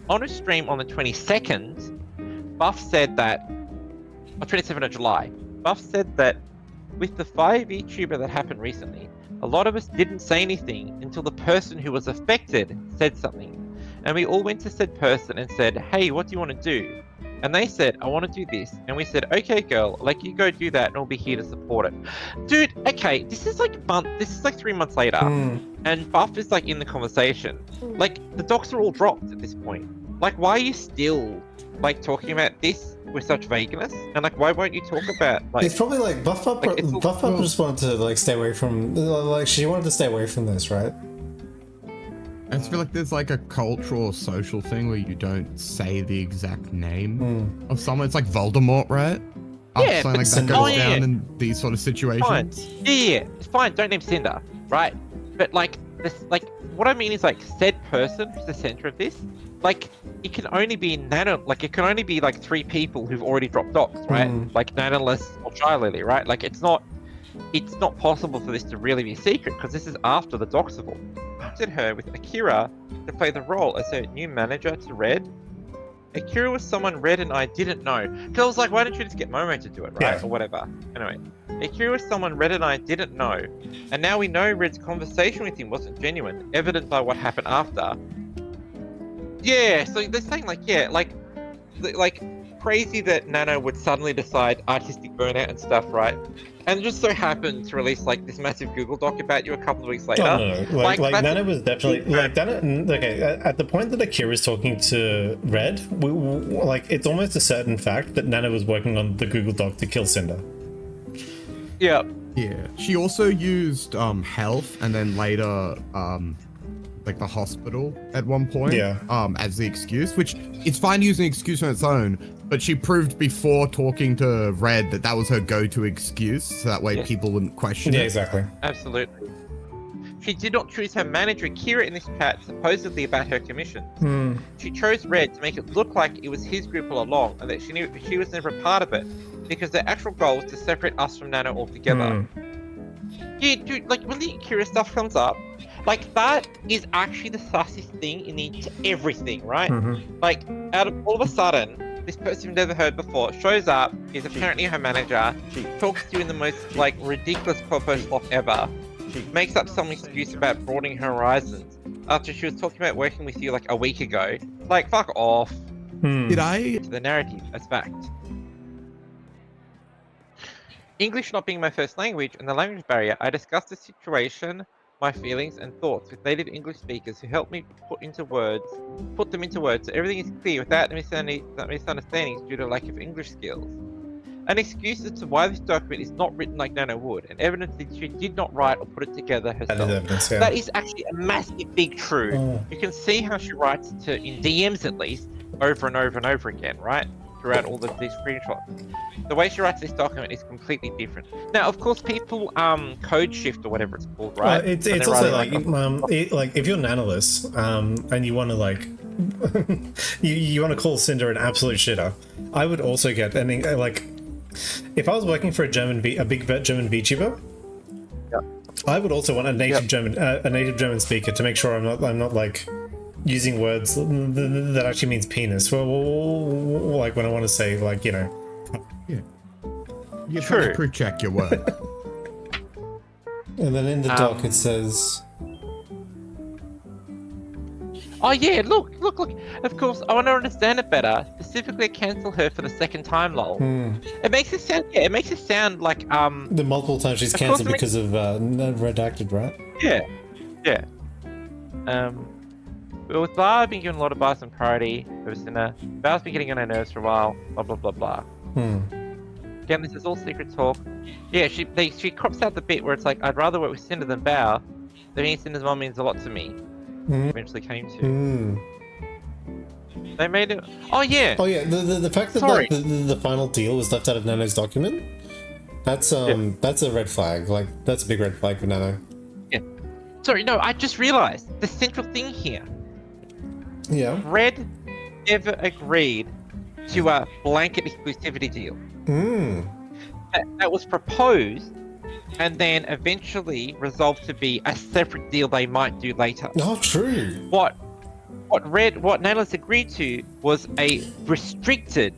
On a stream on the 22nd, Buff said that, on 27th of July, Buff said that with the fire VTuber that happened recently, a lot of us didn't say anything until the person who was affected said something. And we all went to said person and said, hey, what do you want to do? And they said, I want to do this. And we said, okay, girl, like you go do that and we'll be here to support it. Dude, okay, this is like 3 months later. And Buff is like in the conversation. Like the docs are all dropped at this point. Like, why are you still like talking about this with such vagueness? And like, why won't you talk about like? It's probably like Buff just wanted to like stay away from, like she wanted to stay away from this, right? I just feel like there's like a cultural or social thing where you don't say the exact name of someone. It's like Voldemort, right? Yeah, something like that goes down in these sort of situations. Fine. Yeah, it's fine. Don't name Sinder, right? But like this, like what I mean is like said person who's the center of this. Like it can only be like it can only be like 3 people who've already dropped docs, right? Like Nanoless or Chilily, right? Like it's not possible for this to really be a secret because this is after the docs have all. At her with Akira to play the role as her new manager to Red. Akira was someone Red and I didn't know. Because I was like, why don't you just get Momo to do it, right? Yeah. Or whatever. Anyway, Akira was someone Red and I didn't know. And now we know Red's conversation with him wasn't genuine, evident by what happened after. Yeah, so they're saying like, yeah, like crazy that Nano would suddenly decide artistic burnout and stuff, right? And it just so happened to release like this massive Google Doc about you a couple of weeks later. Oh, no. Like Nano was definitely like Nano. Okay, at the point that Akira's talking to Red, like it's almost a certain fact that Nano was working on the Google Doc to kill Sinder. Yeah. Yeah. She also used health and then later like the hospital at one point. Yeah. As the excuse, which it's fine using an excuse on its own. But she proved before talking to Red that was her go-to excuse, so that way people wouldn't question it. Yeah, exactly. Absolutely. She did not choose her manager Akira in this chat, supposedly about her commissions. She chose Red to make it look like it was his group all along, and that she knew she was never a part of it, because their actual goal was to separate us from Nano altogether. Yeah, dude, like when the Akira stuff comes up, like that is actually the sussiest thing in everything, right? Like, out of all of a sudden, this person you've never heard before shows up, is apparently her manager, talks to you in the most like ridiculous corpo slop ever, makes up some excuse about broadening her horizons after she was talking about working with you like a week ago. Like, fuck off. Did I? The narrative as fact. English not being my first language and the language barrier, I discussed the situation, my feelings and thoughts with native English speakers who helped me put them into words so everything is clear without misunderstandings due to lack of English skills. An excuse as to why this document is not written like Nano would, and evidence that she did not write or put it together herself. That is evidence, yeah. That is actually a massive big truth. You can see how she writes it in DMs at least, over and over and over again, right? Throughout all these screenshots. The way she writes this document is completely different. Now, of course, people code shift or whatever it's called, right? It's also like if you're Nanoless and you want to like you want to call Sinder an absolute shitter, I would also get like if I was working for a big German VTuber, I would also want a native German speaker to make sure I'm not like using words that actually means penis. Well, like when I want to say, like, you know. Yeah. You try to pre-check your word. And then in the doc it says... Oh yeah, look. Of course, I want to understand it better. Specifically, cancel her for the second time, lol. It makes it sound like the multiple times she's cancelled because of redacted, right? Yeah. But with Bar being given a lot of bars and priority over Sinder, Bar's been getting on her nerves for a while, blah blah blah blah. Again, this is all secret talk. Yeah, she crops out the bit where it's like, I'd rather work with Sinder than Bar. That means Cinder's mom means a lot to me. Eventually came to. They made it. Oh yeah. The fact that the final deal was left out of Nano's document, that's a red flag. Like that's a big red flag for Nano. Yeah. Sorry, no, I just realized the central thing here. Yeah. Red never agreed to a blanket exclusivity deal. That was proposed and then eventually resolved to be a separate deal they might do later. Oh, true. What Nanolis agreed to was a restricted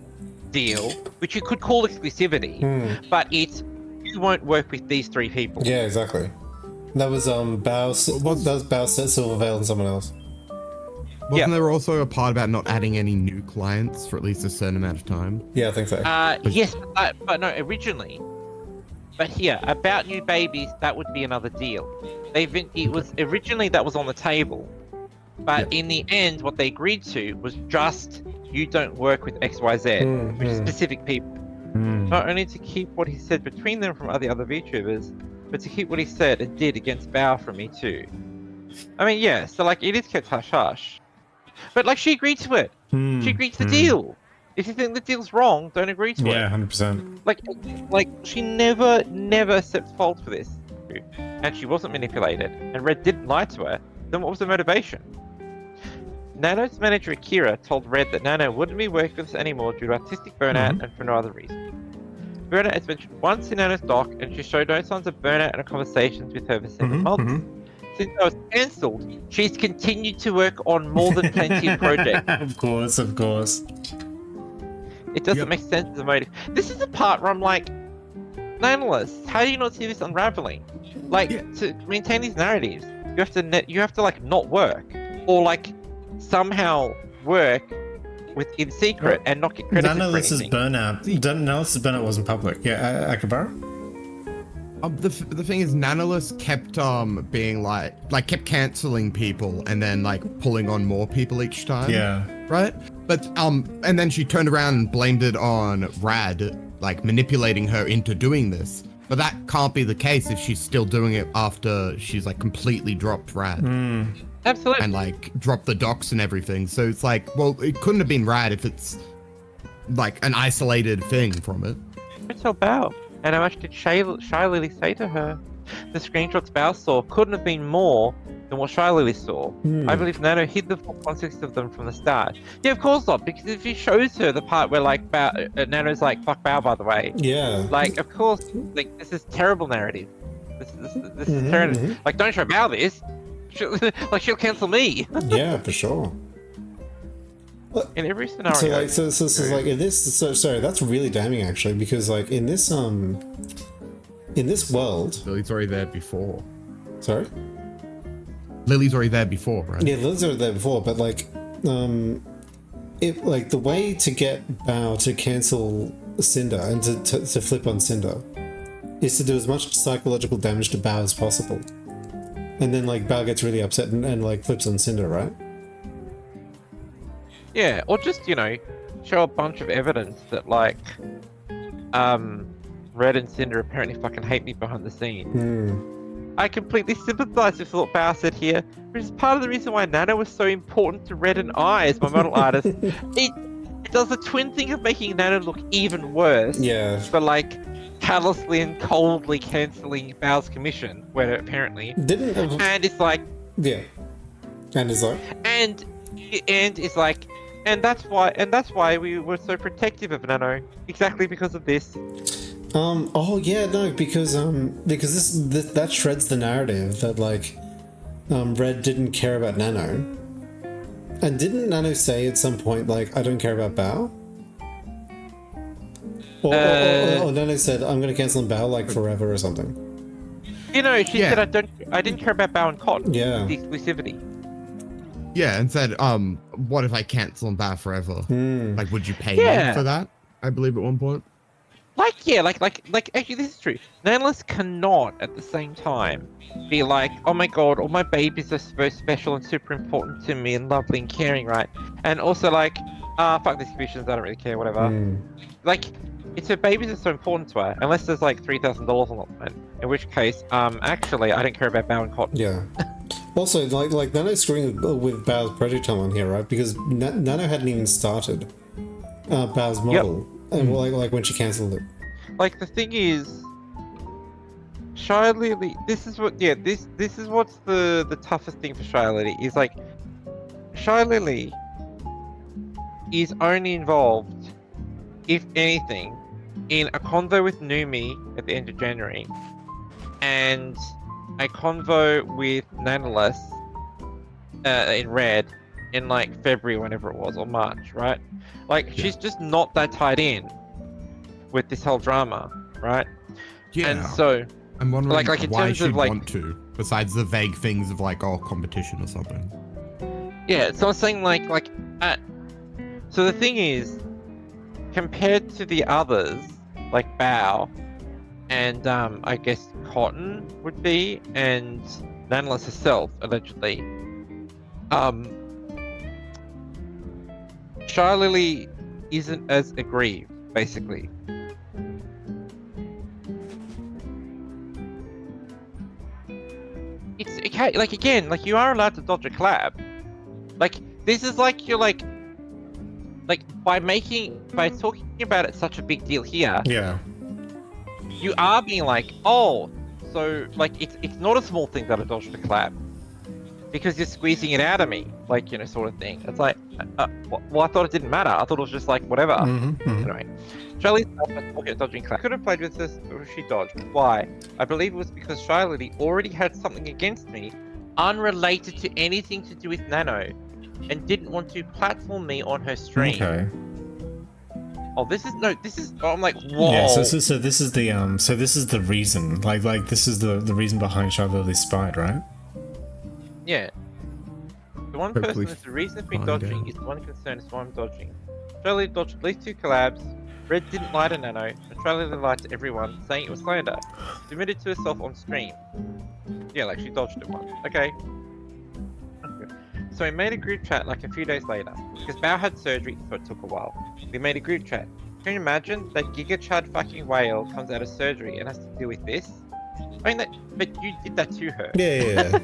deal, which you could call exclusivity, but you won't work with these three people. Yeah, exactly. That was Bao, Silvervale, and someone else. Wasn't there also a part about not adding any new clients for at least a certain amount of time? Yeah, I think so. Yes, but no, originally. But here, about new babies, that would be another deal. It was originally that was on the table, but in the end, what they agreed to was just you don't work with XYZ, which is specific people. Not only to keep what he said between them from the other VTubers, but to keep what he said and did against Bao from me too. I mean, yeah, so like it is kept hush hush, but like she agreed to it. She agreed to the deal. If you think the deal's wrong, don't agree to it. Yeah, 100%. Like she never accepts fault for this, and she wasn't manipulated, and Red didn't lie to her. Then what was the motivation? Nano's manager Akira told Red that Nano wouldn't be working with us anymore due to artistic burnout and for no other reason. Burnout is mentioned once in Nano's doc, and she showed no signs of burnout in her conversations with her for several months. Since I was cancelled, she's continued to work on more than plenty of projects. Of course. It doesn't make sense as a motive. This is the part where I'm like, Nanolis, how do you not see this unraveling? Like, to maintain these narratives, you have to like not work, or like somehow work in secret and not get credited for anything. Nanolis's burnout wasn't public. Yeah, Akabara? The thing is, Nanolis kept being kept canceling people and then like pulling on more people each time. Yeah. Right? But and then she turned around and blamed it on Rad, like manipulating her into doing this. But that can't be the case if she's still doing it after she's like completely dropped Rad. Absolutely. And like dropped the docs and everything. So it's like, well, it couldn't have been Rad if it's like an isolated thing from it. I tell Bao. And how much did Shy Lily say to her? The screenshots Bao saw couldn't have been more than what Shy Lily saw. I believe Nano hid the full context of them from the start. Yeah, of course not, because if he shows her the part where like Nano's like, fuck Bao, by the way. Yeah. Like, of course, like this is terrible narrative. This is terrible. Like, don't show Bao this. She'll cancel me. Yeah, for sure. In every scenario. So like in this, sorry, that's really damning actually, because like in this world, Lily's already there before. Sorry? Lily's already there before, right? Yeah, Lily's already there before, but like, if like the way to get Bao to cancel Sinder and to flip on Sinder is to do as much psychological damage to Bao as possible, and then like Bao gets really upset and like flips on Sinder, right? Yeah, or just, you know, show a bunch of evidence that, like, Red and Cinder apparently fucking hate me behind the scenes. I completely sympathize with what Bao said here, which is part of the reason why Nano was so important to Red and I as my model artist. It does the twin thing of making Nano look even worse. Yeah. For, like, callously and coldly cancelling Bao's commission, where apparently. And it's like. Yeah. And it's like. And it's like. And that's why we were so protective of Nano, exactly because of this. Oh yeah, no, because this that shreds the narrative that like, Red didn't care about Nano, and didn't Nano say at some point like I don't care about Bao? Or Nano said I'm gonna cancel Bao like forever or something. You know, she said I didn't care about Bao and Cotton. Yeah. The exclusivity. Yeah, and said, what if I cancel and Bao forever? Like, would you pay me for that? I believe at one point. Like, yeah, like, actually, this is true. Nanolis cannot, at the same time, be like, oh my god, all my babies are so special and super important to me and lovely and caring, right? And also, like, fuck these commissions, I don't really care, whatever. Like, it's her babies are so important to her, unless there's, like, $3,000 on the line. In which case, actually, I don't care about Bao and Cotton. Yeah. Also, like Nano's screwing with Bao's project timeline here, right? Because Nano hadn't even started Bao's model, and like when she cancelled it. Like the thing is, Shy Lily. This is what. Yeah. This is what's the toughest thing for Shy Lily is like. Shy Lily is only involved, if anything, in a convo with Numi at the end of January, and a convo with Nanoless in Red in like February, whenever it was, or March, right? Like she's just not that tied in with this whole drama, right? Yeah. And so I'm wondering like in why terms she'd of, like- want to, besides the vague things of like, oh, competition or something. yeah, so I was saying so the thing is, compared to the others, like Bao and I guess Cotton would be, and Nanoless herself, allegedly, Shy Lily isn't as aggrieved, basically. It's okay, like again, like you are allowed to dodge a collab. Like this is like you're like by talking about it such a big deal here, Yeah. you are being like, oh, so like it's not a small thing that I dodged a collab because you're squeezing it out of me, like, you know, sort of thing. It's like, well, I thought it didn't matter. I thought it was just like whatever. Anyway, Charlie's talking at dodging collab. Could have played with this, or she dodged. Why? I believe it was because Shy Lily already had something against me, unrelated to anything to do with Nano, and didn't want to platform me on her stream. Okay. Oh, this is I'm like, whoa. Yeah. So this is the reason. Like this is the reason behind Shy Lily's spite, right? Yeah. The one Hopefully person is the reason for me find dodging out. is the one concern is why I'm dodging. Charlie dodged at least 2 collabs. Red didn't lie to Nano, and Charlie lied to everyone, saying it was slander. She admitted to herself on stream. Yeah, like she dodged it once. Okay. So we made a group chat like a few days later, because Bao had surgery, so it took a while. We made a group chat. Can you imagine that Giga Chad fucking whale comes out of surgery and has to deal with this? I mean, but you did that to her. Yeah.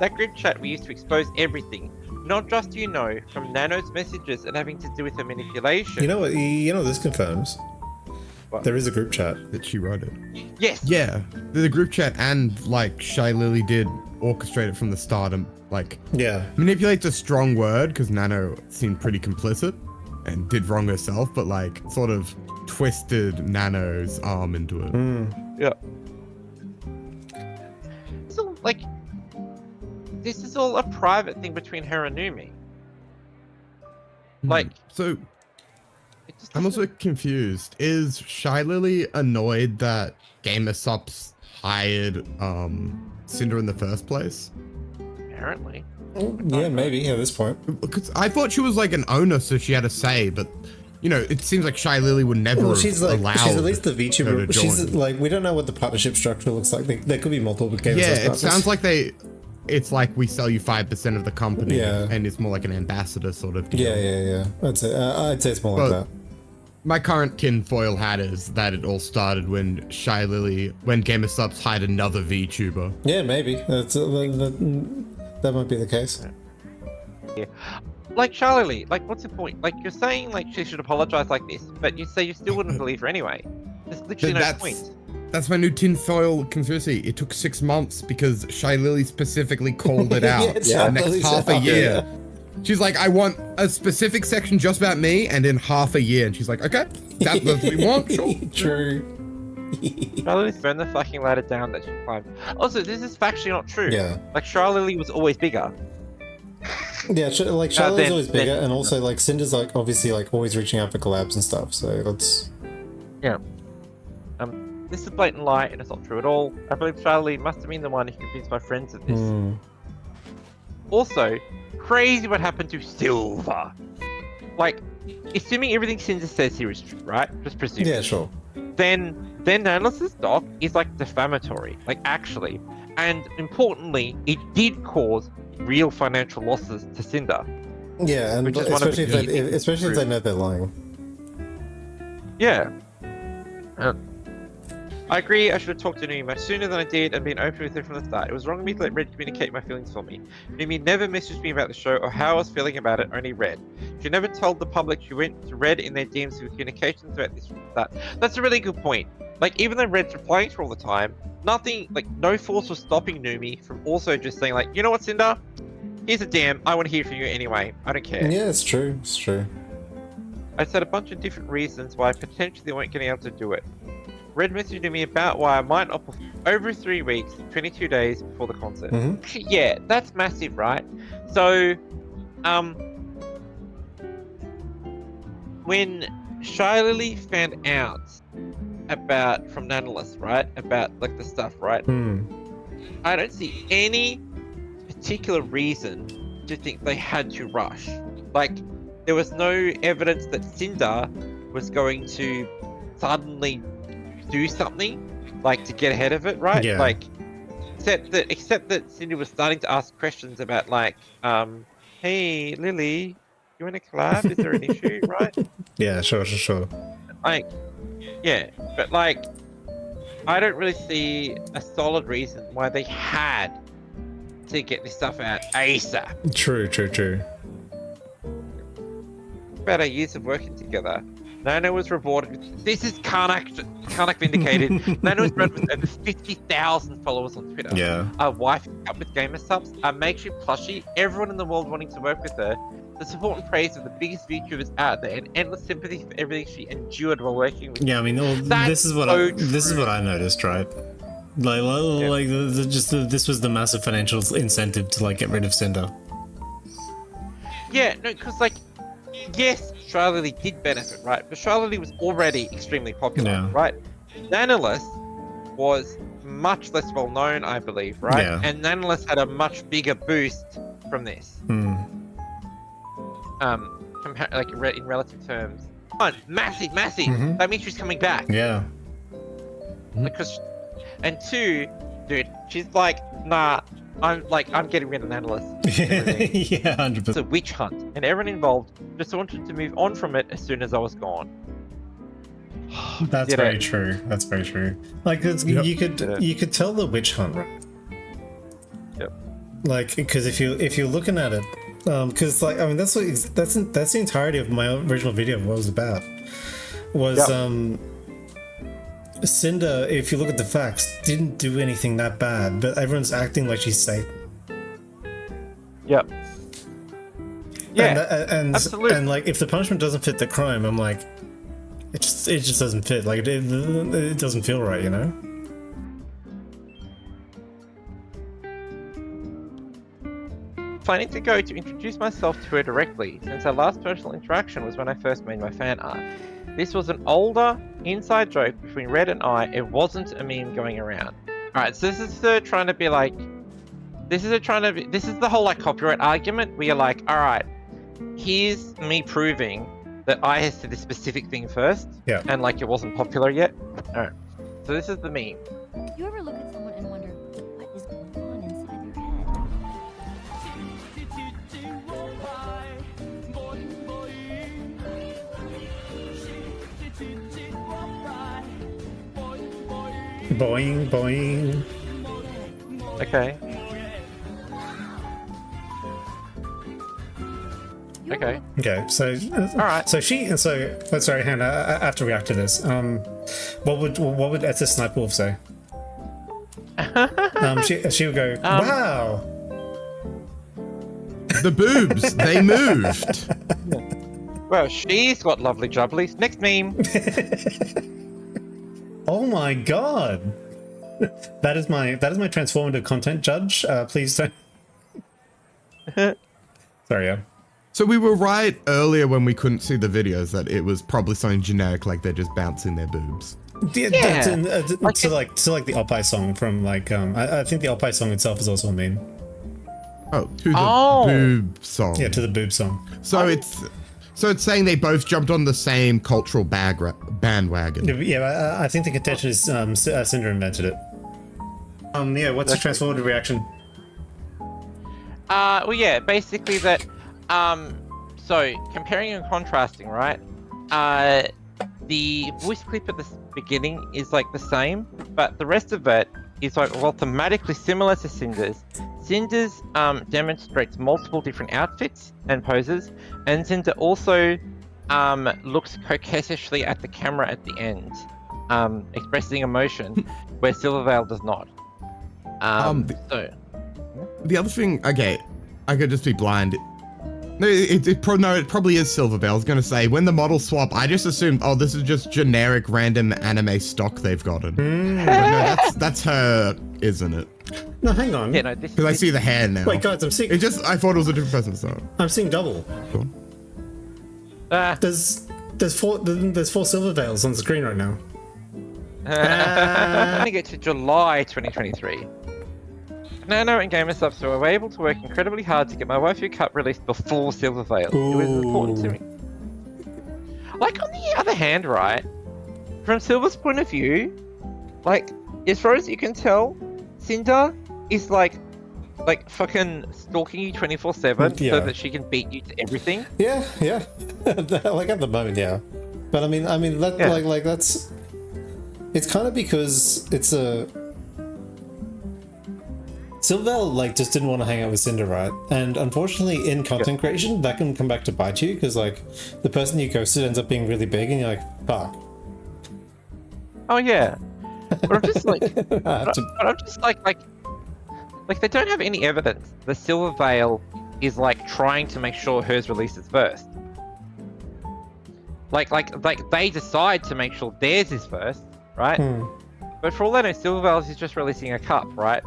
That group chat we used to expose everything, not just from Nano's messages and having to do with her manipulation. You know what? You know what this confirms? What? There is a group chat. That she wrote it. Yes. Yeah, the group chat, and like Shy Lily did orchestrate it from the start, and like manipulate's a strong word because Nano seemed pretty complicit and did wrong herself, but like sort of twisted Nano's arm into it. Yeah. So like, this is all a private thing between her and Numi. Like, so it just I'm also doesn't- confused. Is Shy Lily annoyed that GamerSupps hired Sinder in the first place? apparently. Yeah, maybe at this point. Because I thought she was like an owner, so she had a say, but you know, it seems like Shy Lily would never Well, she's at least the her to VTuber. She's join. like, we don't know what the partnership structure looks like. There could be multiple games. Yeah, it sounds like it's like we sell you 5% of the company, Yeah. and it's more like an ambassador sort of deal. Yeah. I'd say it's more like that. My current tinfoil hat is that it all started when when GamerSupps hired another VTuber. Yeah, maybe that might be the case. Yeah. Like Charlie, like what's the point? Like you're saying like she should apologize like this, but you say you still wouldn't believe her anyway. There's literally no point. That's my new tinfoil conspiracy. It took 6 months because Shy Lily specifically called it out the next half a year. She's like, I want a specific section just about me, and in half a year. And she's like, okay, that's what we want. Sure. True. Charlie's burned the fucking ladder down that she climbed. Also, this is factually not true. Yeah. Like Charlie was always bigger. Yeah, like Charlotte's always bigger, then- and also like Cinder's like obviously like always reaching out for collabs and stuff. So that's Yeah. This is a blatant lie, and it's not true at all. I believe Charlie must have been the one who convinced my friends of this. Also, crazy what happened to Silver. Like, assuming everything Cinder says here is true, right? Just presume. yeah, sure. Then Nanoless's doc is like defamatory, like actually, and importantly, it did cause real financial losses to Cinder. Yeah, and Which is one of the especially key if they know they're lying. Yeah. I agree, I should have talked to Numi much sooner than I did and been open with her from the start. It was wrong of me to let Red communicate my feelings for me. Numi never messaged me about the show or how I was feeling about it, only Red. She never told the public she went to Red in their DMs with communications about this from the start. That's a really good point. Like, even though Red's replying to her all the time, nothing, like, no force was stopping Numi from also just saying, like, you know what, Cinder? Here's a DM, I want to hear from you anyway. I don't care. Yeah, it's true. It's true. I said a bunch of different reasons why I potentially weren't getting able to do it. Red messaged me about why I might not perform over 3 weeks, 22 days before the concert. Yeah, that's massive, right? So, when Shiley found out about from Nanolis, right, about like the stuff, right? I don't see any particular reason to think they had to rush. Like, there was no evidence that Sinder was going to suddenly do something, like to get ahead of it, right? Yeah. Like, except that Sinder was starting to ask questions about like, hey Lily, you want to collab? Is there an issue, right? Yeah, sure. Like, yeah, but like, I don't really see a solid reason why they had to get this stuff out ASAP. True. About our years of working together, Nano was rewarded with, this is Karnak vindicated. Nano was rewarded with over 50,000 followers on Twitter. Yeah. A wife up with gamer subs, a makeshift plushie, everyone in the world wanting to work with her, the support and praise of the biggest VTubers out there, and endless sympathy for everything she endured while working with. Yeah, I mean, this is what I noticed, right? This was the massive financial incentive to like get rid of Sinder. Yeah, no, because like, yes, Charlie did benefit, right? But Charlie was already extremely popular, right? Nanolis was much less well known, I believe, right? Yeah. And Nanolis had a much bigger boost from this. Like in relative terms. One, massive. That means she's coming back. Yeah. Because, and two, dude, she's like, nah, I'm getting rid of Nanolis. Yeah, 100%. It's a witch hunt, and everyone involved just wanted to move on from it as soon as I was gone. That's very true. That's very true. Like, you could tell the witch hunt, right? Yep. Like, because if you're looking at it, because like, I mean, that's the entirety of my original video of what it was about. Was Sinder, if you look at the facts, didn't do anything that bad, but everyone's acting like she's safe. Yep. Yeah. And absolutely. And like, if the punishment doesn't fit the crime, I'm like, it just doesn't fit. Like, it doesn't feel right, you know. Planning to go to introduce myself to her directly, since our last personal interaction was when I first made my fan art. This was an older inside joke between Red and I. It wasn't a meme going around. Alright, so this is her trying to be like, this is the whole like copyright argument where you're like, alright, here's me proving that I has said this specific thing first, and like it wasn't popular yet. Alright, so this is the meme. You ever look at someone and wonder what is going on inside their head? Boing, boing. Okay. Okay. Okay. So, Alright. Sorry, Hannah. I have to react to this. What would Etta Snipewolf say? She would go, wow. The boobs, they moved. Well, she's got lovely jubblies. Next meme. Oh my god. That is my transformative content judge. Please don't. Sorry, yeah. So we were right earlier when we couldn't see the videos that it was probably something generic, like they're just bouncing their boobs. Yeah. To like the Oppai song from like I think the Oppai song itself is also a meme. Oh, to the boob song. Yeah, to the boob song. So it's saying they both jumped on the same cultural bandwagon. Yeah, I think the contention is Sinder invented it. Yeah, what's your transformative reaction? Well, yeah, basically that. So comparing and contrasting, right? The voice clip at the beginning is like the same, but the rest of it is like, well, thematically similar to Cinder's. Cinder's demonstrates multiple different outfits and poses, and Cinder also looks coquettishly at the camera at the end, expressing emotion, where Silvervale does not. The other thing, okay, I could just be blind. No, it probably is Silvervale. I was gonna say, when the models swap, I just assumed, oh, this is just generic random anime stock they've gotten. But no, that's her, isn't it? No, hang on. Yeah, no, this Because I see the hair now. Wait, guys, I'm seeing. I thought it was a different person. So I'm seeing double. cool. There's four Silvervales on the screen right now. I'm gonna get to July 2023. Nano and GamerSub, so I were able to work incredibly hard to get my Waifu Cup released before Silvervale. It was important to me. Like, on the other hand, right, from Silver's point of view, like, as far as you can tell, Cinder is like fucking stalking you 24/7 Yeah. so that she can beat you to everything. Yeah. Like at the moment, yeah. But I mean, that Yeah. like that's. It's kind of because it's a. Silvervale like just didn't want to hang out with Cinder, right? And unfortunately, in content creation, that can come back to bite you because like the person you ghosted ends up being really big, and you're like, fuck. Oh yeah, but I'm just like, but I'm just like they don't have any evidence. The Silvervale is like trying to make sure hers releases first. Like they decide to make sure theirs is first, right? But for all I know, Silvervale is just releasing a cup, right?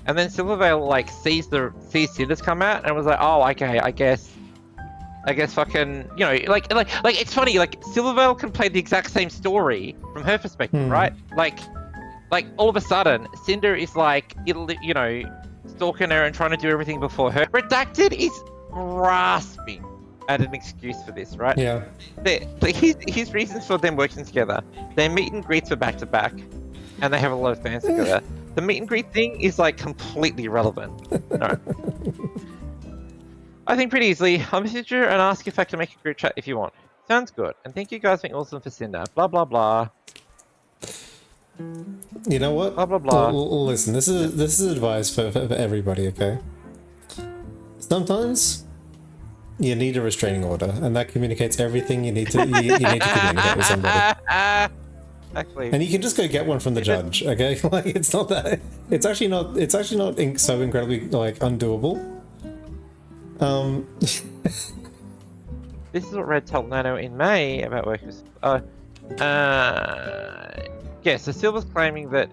And then Silvervale like sees Cinder's come out and was like, oh, okay, I guess fucking, you know, like it's funny, like Silvervale can play the exact same story from her perspective, right? Like all of a sudden, Cinder is like, you know, stalking her and trying to do everything before her. Redacted is grasping at an excuse for this, right? Yeah. His reasons for them working together, their meet and greets were back to back, and they have a lot of fans together. The meet and greet thing is like completely irrelevant. No. I think pretty easily. I'll message you and ask if I can make a group chat if you want. Sounds good. And thank you guys for being awesome for Cinder. Blah blah blah. You know what? Blah blah blah. Listen, this is advice for everybody, okay? Sometimes you need a restraining order, and that communicates everything you need to communicate with somebody. Actually, And you can just go get one from the judge, okay? Like it's not that. It's actually not so incredibly like undoable. this is what Red told Nano in May about workers. Yeah, so Silver's claiming that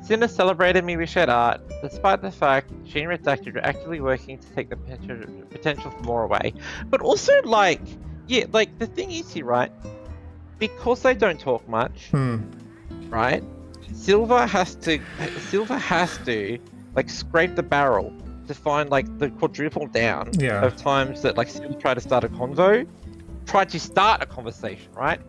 Cinder celebrated me with shared art, despite the fact she and Redacted are actively working to take the potential for more away. But also, like, yeah, like the thing is here, right? Because they don't talk much, right? Silver has to like scrape the barrel to find like the quadruple down of times that like Silver tried to start a conversation, right?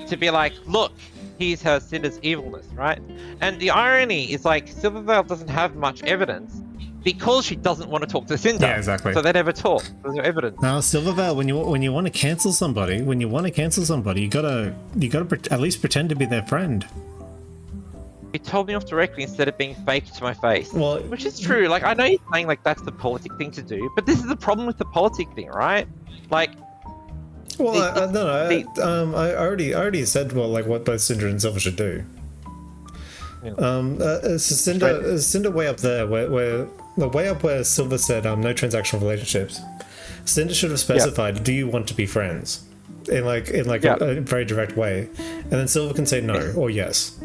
To be like, look, here's her Cinder's evilness, right? And the irony is like Silvervale doesn't have much evidence because she doesn't want to talk to Cinder. Yeah, exactly. So they never talk. There's no evidence. Now, Silvervale, when you want to cancel somebody, you gotta at least pretend to be their friend. He told me off directly instead of being fake to my face. Well, which is true. Like, I know you're saying like that's the politic thing to do, but this is the problem with the politic thing, right? Like, well, I already said what both Cinder and Silver should do. Yeah. Cinder way up there, where the way up where Silver said no transactional relationships. Cinder should have specified, do you want to be friends? In a very direct way, and then Silver can say no or yes.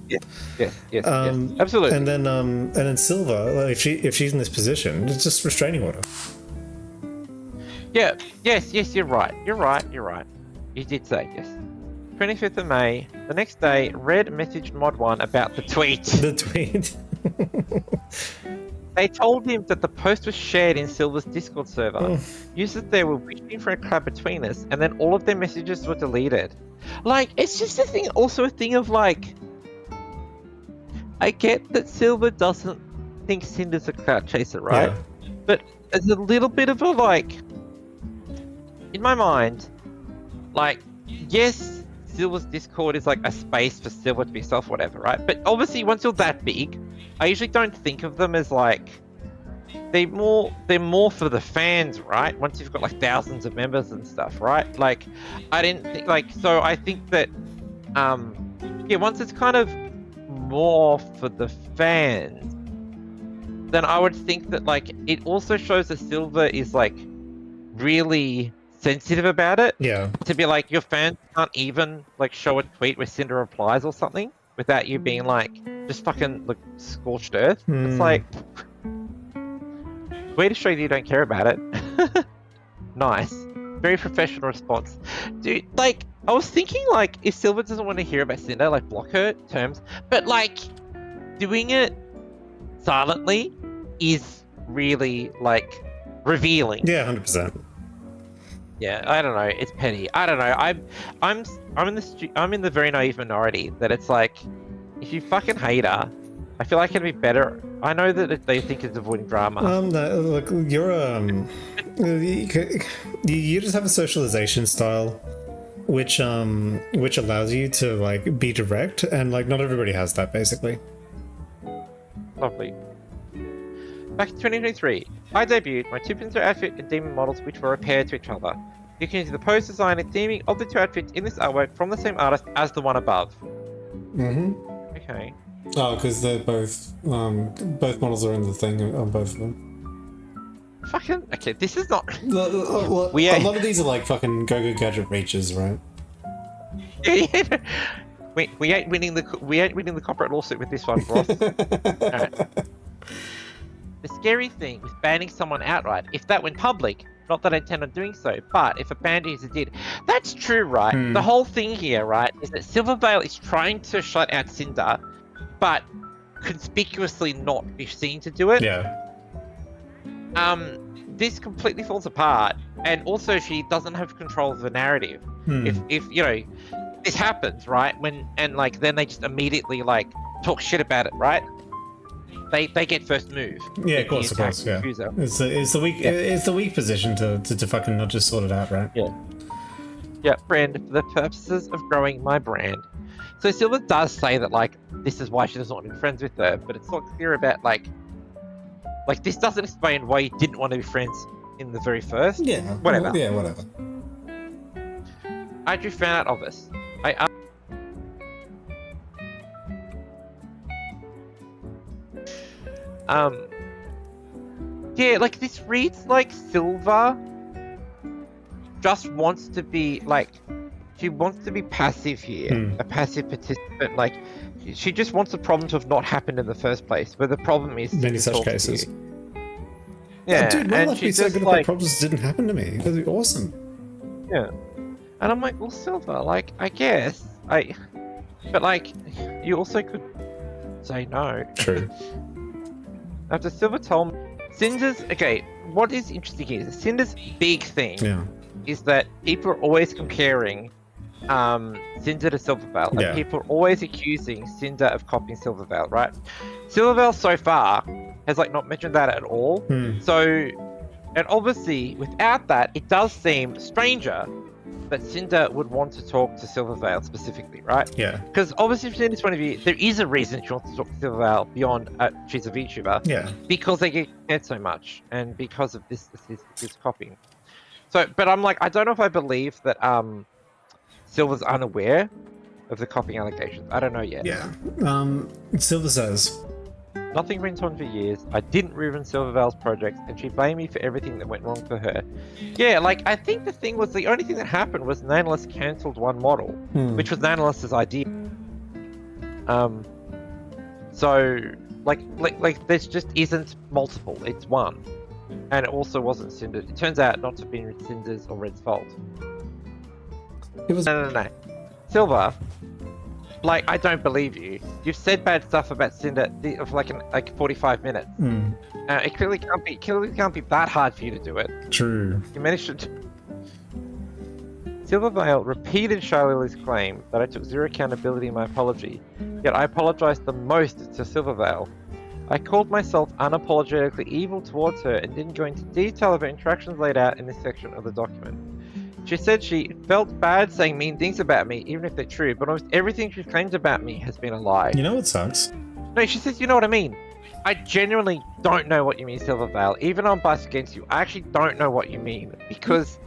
Yes, absolutely. And then Silver, like, if she's in this position, it's just restraining order. Yeah, yes, you're right. You're right. You did say yes. 25th of May, the next day, Red messaged Mod1 about the tweet. The tweet. They told him that the post was shared in Silver's Discord server. Users there were wishing for a collab between us, and then all of their messages were deleted. Like, it's just a thing of like, I get that Silver doesn't think Cinder's a clout chaser, right? Yeah. But there's a little bit of a like, in my mind, like, yes, Silver's Discord is like a space for Silver to be self whatever, right? But obviously once you're that big, I usually don't think of them as like, they're more for the fans, right? Once you've got like thousands of members and stuff, right? Like, I didn't think like, so I think that, yeah, once it's kind of more for the fans, then I would think that like, it also shows that Silver is like really sensitive about it. Yeah. To be like, your fans can't even like show a tweet where Cinder replies or something without you being like, just fucking like scorched earth. It's like, way to show that you don't care about it. Nice. Very professional response. Dude, like, I was thinking, like, if Silver doesn't want to hear about Cinder, like, block her terms. But, like, doing it silently is really, like, revealing. Yeah, 100%. Yeah, I don't know. It's petty. I don't know. I'm in the very naive minority that it's like, if you fucking hate her, I feel like it'd be better. I know that they think it's avoiding drama. No, look, you're you just have a socialization style, which allows you to like be direct, and like not everybody has that basically. Lovely. Back in 2023, I debuted my two Pincer outfit and demon models, which were paired to each other. You can use the pose design and theming of the two outfits in this artwork from the same artist as the one above. Okay. Oh, because they're both models are in the thing on both of them. Fucking okay. This is not. A lot of these are like fucking Go-Go Gadget reaches, right? Yeah. We ain't winning the corporate lawsuit with this one, Ross. Alright. The scary thing with banning someone outright, if that went public, not that I intend on doing so, but if a band user did, that's true, right? The whole thing here, right, is that Silvervale is trying to shut out Cinder, but conspicuously not be seen to do it. Yeah. This completely falls apart, and also she doesn't have control of the narrative. If you know, this happens, right? Then they just immediately like talk shit about it, right? They get first move. Yeah, of course, yeah. It's the weak position to fucking not just sort it out, right? Yeah, friend, for the purposes of growing my brand. So Silver does say that like this is why she doesn't want to be friends with her, but it's not clear about like this doesn't explain why you didn't want to be friends in the very first. Yeah. Whatever. Yeah, whatever. I drew fan art of this. Yeah, like this reads like Silver just wants to be like, she wants to be passive here, a passive participant. Like, she just wants the problem to have not happened in the first place, where the problem is Many such cases. Yeah, dude, my and life be she's so just good if like, the problems didn't happen to me. That'd be awesome. yeah. And I'm like, well, Silver, like, I guess but like, you also could say no. True. After Silver told me, Cinder's, okay, what is interesting here is Cinder's big thing is that people are always comparing Cinder to Silvervale. Yeah. And people are always accusing Cinder of copying Silvervale, right? Silvervale so far has like not mentioned that at all. So, and obviously without that, it does seem stranger that Cinder would want to talk to Silvervale specifically, right? Yeah. Because obviously from Cinder's point of view, there is a reason she wants to talk to Silvervale beyond she's a VTuber. Yeah. Because they get compared so much, and because of this copying. So, but I'm like, I don't know if I believe that Silver's unaware of the copying allegations. I don't know yet. Yeah. Silver says, nothing went on for years. I didn't ruin Silvervale's projects, and she blamed me for everything that went wrong for her. Yeah, like, I think the thing was, the only thing that happened was Nanolist cancelled one model, which was Nanolist's idea. So, like, there's just isn't multiple. It's one. And it also wasn't Cinder. It turns out not to be Cinder's or Red's fault. it was No. Silver, like, I don't believe you. You've said bad stuff about Cinder for like 45 minutes. It clearly can't be that hard for you to do it. true. You managed to. Silvervale repeated Charlie's claim that I took zero accountability in my apology, yet I apologized the most to Silvervale. I called myself unapologetically evil towards her and didn't go into detail of her interactions laid out in this section of the document. She said she felt bad saying mean things about me, even if they're true, but almost everything she's claimed about me has been a lie. You know what sucks? No, she says, you know what I mean. I genuinely don't know what you mean, Silvervale. Even on biased against you, I actually don't know what you mean, because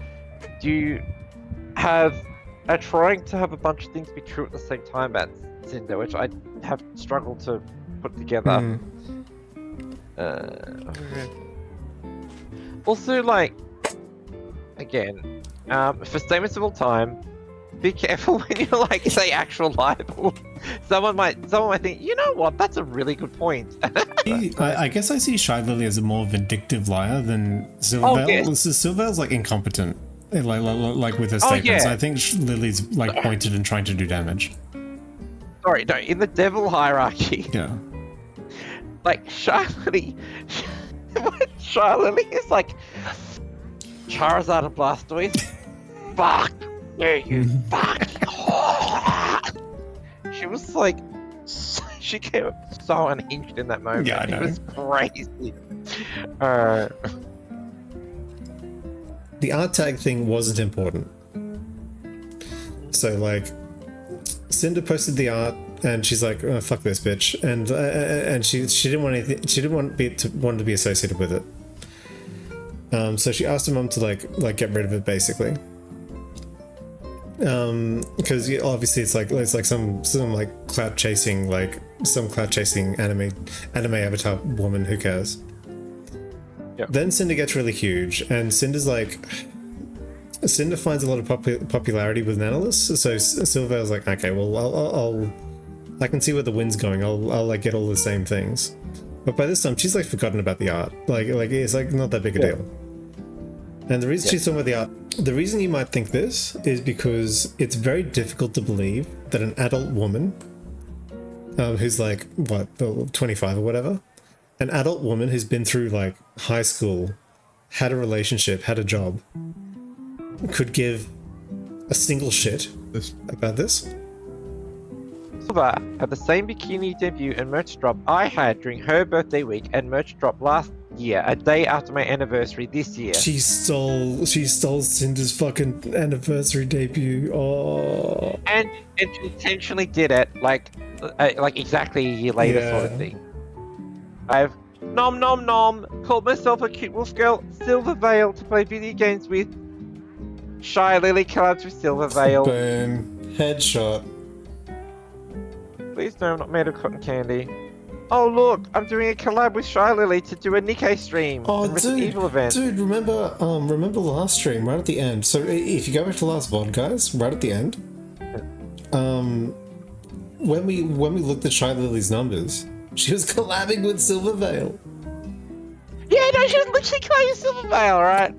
you are trying to have a bunch of things be true at the same time about Cinder, which I have struggled to put together. Also, like, again, for statements of all time, be careful when you like say actual libel. Someone might think, you know what, that's a really good point. I guess I see Shy Lily as a more vindictive liar than Silvervale. yes. Silvervale's like incompetent, like with her statements. yeah. I think Lily's like pointed and trying to do damage. Sorry, no, in the devil hierarchy, Yeah. like Shy Lily is like Charizard and Blastoise. Fuck you, fuck. She was like, she came up so unhinged in that moment. Yeah, I know. It was crazy. The art tag thing wasn't important. So like, Cinder posted the art, and she's like, oh, "Fuck this bitch," and she didn't want anything. She didn't want to be associated with it. So she asked her mom to like get rid of it, basically. Because obviously it's like some like clout chasing anime avatar woman. Who cares? Yep. Then Cinder gets really huge, and Cinder finds a lot of popularity with Nanolis, so Silvervale's like, okay, well, I can see where the wind's going. I'll like get all the same things. But by this time, she's like forgotten about the art. Like it's like not that big a deal. And the reason she's talking about the art, the reason you might think this is because it's very difficult to believe that an adult woman, who's like what 25 or whatever, an adult woman who's been through like high school, had a relationship, had a job, could give a single shit about this. Silver had the same bikini debut and merch drop I had during her birthday week, and merch drop last year, a day after my anniversary this year. She stole Cinder's fucking anniversary debut. Oh. And she intentionally did it like exactly a year later, sort of thing. I've nom nom nom called myself a cute wolf girl, Silvervale, to play video games with. Shy Lily collabs with Silvervale. Boom. Headshot. Please no, I'm not made of cotton candy. Oh look, I'm doing a collab with Shy Lily to do a Nikkei stream. Oh, and Resident Evil event. Dude, remember the last stream right at the end. So if you go back to the last VOD, guys, right at the end, when we looked at Shy Lily's numbers, she was collabing with Silvervale. Yeah, no, she was literally collabing with Silvervale, right?